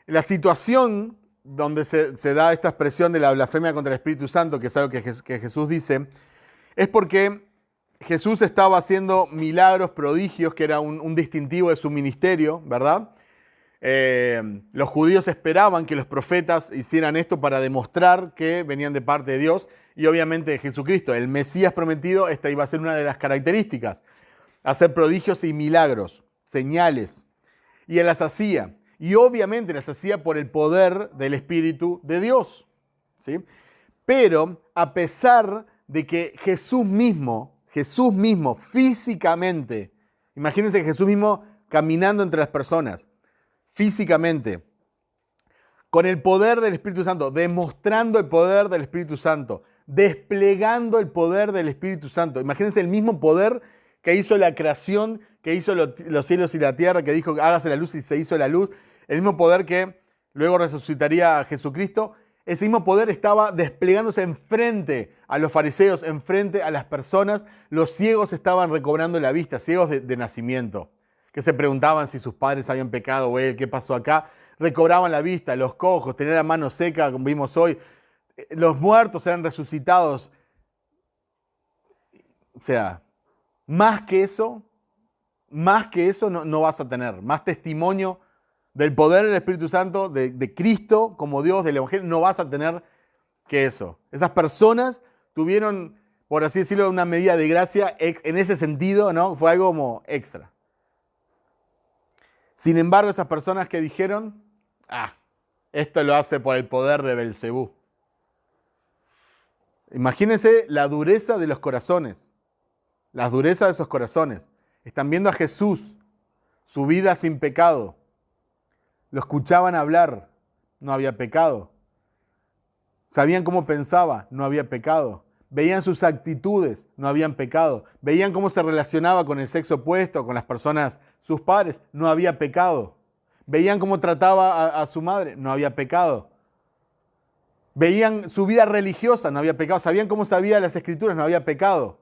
La situación donde se da esta expresión de la blasfemia contra el Espíritu Santo, que es algo que Jesús dice, es porque Jesús estaba haciendo milagros, prodigios, que era un distintivo de su ministerio, ¿verdad? Los judíos esperaban que los profetas hicieran esto para demostrar que venían de parte de Dios y obviamente de Jesucristo, el Mesías prometido. Esta iba a ser una de las características, hacer prodigios y milagros, señales, y él las hacía, y obviamente las hacía por el poder del Espíritu de Dios, ¿sí? Pero a pesar de que Jesús mismo físicamente, imagínense Jesús mismo caminando entre las personas, físicamente, con el poder del Espíritu Santo, demostrando el poder del Espíritu Santo, desplegando el poder del Espíritu Santo. Imagínense el mismo poder que hizo la creación, que hizo los cielos y la tierra, que dijo hágase la luz y se hizo la luz, el mismo poder que luego resucitaría a Jesucristo. Ese mismo poder estaba desplegándose enfrente a los fariseos, enfrente a las personas. Los ciegos estaban recobrando la vista, ciegos de nacimiento, que se preguntaban si sus padres habían pecado o él, qué pasó acá. Recobraban la vista, los cojos, tenían la mano seca, como vimos hoy. Los muertos eran resucitados. O sea, más que eso no vas a tener. Más testimonio del poder del Espíritu Santo, de Cristo como Dios, del Evangelio, no vas a tener que eso. Esas personas tuvieron, por así decirlo, una medida de gracia en ese sentido, ¿no? Fue algo como extra. Sin embargo, esas personas que dijeron, esto lo hace por el poder de Belcebú. Imagínense la dureza de los corazones, la dureza de esos corazones. Están viendo a Jesús, su vida sin pecado. Lo escuchaban hablar, no había pecado. Sabían cómo pensaba, no había pecado. Veían sus actitudes, no habían pecado. Veían cómo se relacionaba con el sexo opuesto, con las personas, sus padres, no había pecado. Veían cómo trataba a su madre, no había pecado. Veían su vida religiosa, no había pecado. Sabían cómo sabía las escrituras, no había pecado.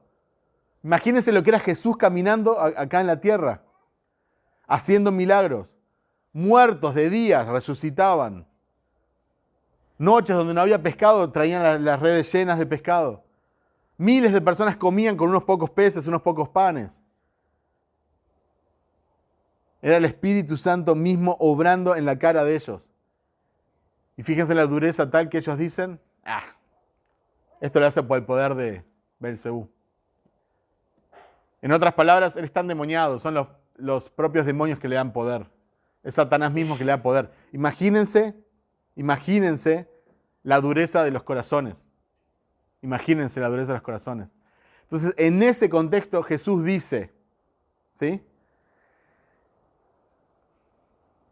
Imagínense lo que era Jesús caminando acá en la tierra, haciendo milagros. Muertos de días resucitaban. Noches donde no había pescado traían las redes llenas de pescado. Miles de personas comían con unos pocos peces, unos pocos panes. Era el Espíritu Santo mismo obrando en la cara de ellos. Y fíjense la dureza tal que ellos dicen, esto lo hace por el poder de Belcebú. En otras palabras, él está endemoniado, son los propios demonios que le dan poder. Es Satanás mismo que le da poder. Imagínense la dureza de los corazones. Imagínense la dureza de los corazones. Entonces, en ese contexto Jesús dice, ¿sí?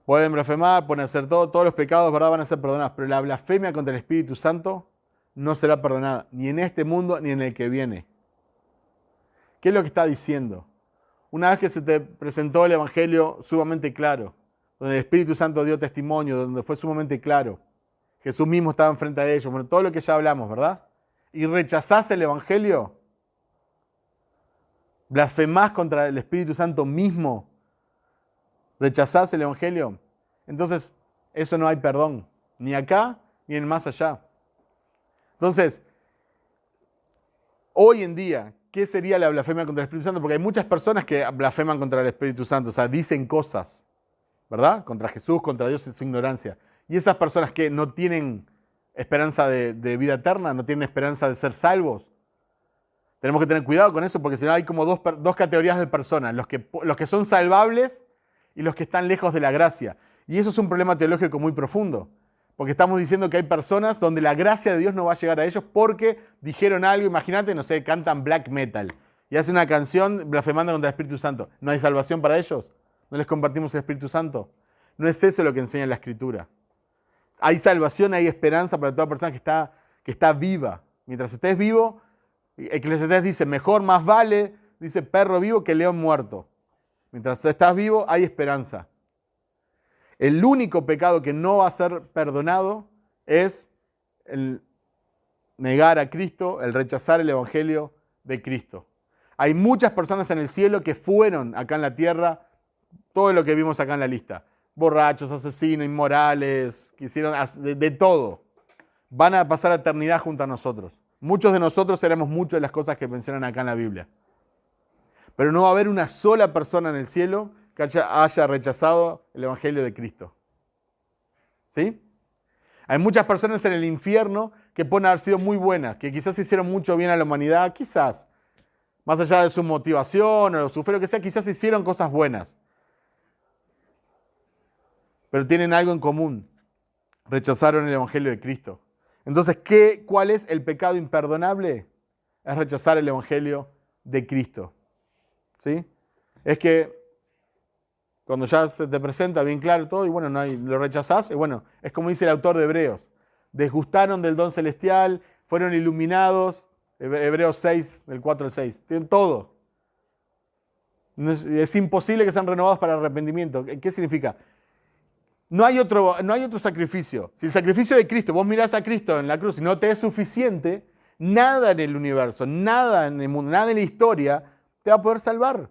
Pueden blasfemar, pueden hacer todos los pecados, ¿verdad? Van a ser perdonados, pero la blasfemia contra el Espíritu Santo no será perdonada, ni en este mundo ni en el que viene. ¿Qué es lo que está diciendo? Una vez que se te presentó el Evangelio sumamente claro, donde el Espíritu Santo dio testimonio, donde fue sumamente claro, Jesús mismo estaba enfrente de ellos, bueno, todo lo que ya hablamos, ¿verdad? Y rechazás el Evangelio, blasfemás contra el Espíritu Santo mismo, rechazás el Evangelio, entonces eso no hay perdón, ni acá ni en el más allá. Entonces, hoy en día, ¿qué sería la blasfemia contra el Espíritu Santo? Porque hay muchas personas que blasfeman contra el Espíritu Santo, o sea, dicen cosas, ¿verdad? Contra Jesús, contra Dios en su ignorancia. Y esas personas que no tienen esperanza de vida eterna, no tienen esperanza de ser salvos. Tenemos que tener cuidado con eso porque si no hay como dos categorías de personas, los que son salvables y los que están lejos de la gracia. Y eso es un problema teológico muy profundo, porque estamos diciendo que hay personas donde la gracia de Dios no va a llegar a ellos porque dijeron algo, imagínate, no sé, cantan black metal y hacen una canción blasfemando contra el Espíritu Santo. ¿No hay salvación para ellos? ¿No les compartimos el Espíritu Santo? No es eso lo que enseña la Escritura. Hay salvación, hay esperanza para toda persona que está viva. Mientras estés vivo, Eclesiastés dice, mejor, más vale, dice, perro vivo que león muerto. Mientras estás vivo, hay esperanza. El único pecado que no va a ser perdonado es el negar a Cristo, el rechazar el Evangelio de Cristo. Hay muchas personas en el cielo que fueron acá en la tierra, todo lo que vimos acá en la lista. borrachos, asesinos, inmorales, que hicieron de todo. Van a pasar la eternidad junto a nosotros. Muchos de nosotros haremos muchas de las cosas que mencionan acá en la Biblia. Pero no va a haber una sola persona en el cielo que haya rechazado el Evangelio de Cristo. ¿Sí? Hay muchas personas en el infierno que pueden haber sido muy buenas, que quizás hicieron mucho bien a la humanidad, quizás, más allá de su motivación o su fe, lo que sea, quizás hicieron cosas buenas. Pero tienen algo en común. Rechazaron el Evangelio de Cristo. Entonces, ¿cuál es el pecado imperdonable? Es rechazar el Evangelio de Cristo. ¿Sí? Es que cuando ya se te presenta bien claro todo y bueno, lo rechazás, y bueno, es como dice el autor de Hebreos. Desgustaron del don celestial, fueron iluminados, Hebreos 6, del 4 al 6. Tienen todo. Es imposible que sean renovados para arrepentimiento. ¿Qué significa? No hay otro sacrificio. Si el sacrificio de Cristo, vos mirás a Cristo en la cruz y no te es suficiente, nada en el universo, nada en el mundo, nada en la historia te va a poder salvar.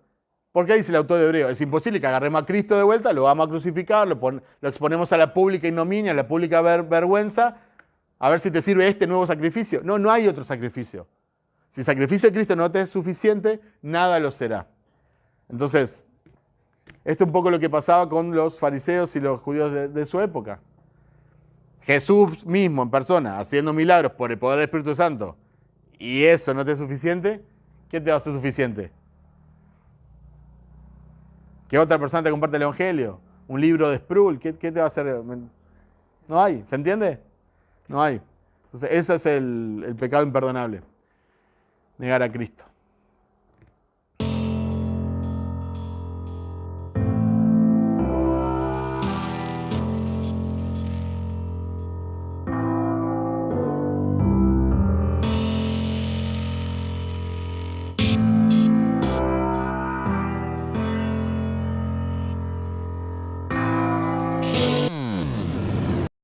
¿Por qué dice el autor de Hebreo? Es imposible que agarremos a Cristo de vuelta, lo vamos a crucificar, lo exponemos a la pública ignominia, a la pública vergüenza, a ver si te sirve este nuevo sacrificio. No hay otro sacrificio. Si el sacrificio de Cristo no te es suficiente, nada lo será. Entonces, esto es un poco lo que pasaba con los fariseos y los judíos de su época. Jesús mismo en persona, haciendo milagros por el poder del Espíritu Santo, y eso no te es suficiente, ¿qué te va a ser suficiente? ¿Que otra persona te comparte el Evangelio? ¿Un libro de Sproul? ¿Qué te va a hacer? No hay, ¿se entiende? No hay. Entonces, ese es el pecado imperdonable. Negar a Cristo.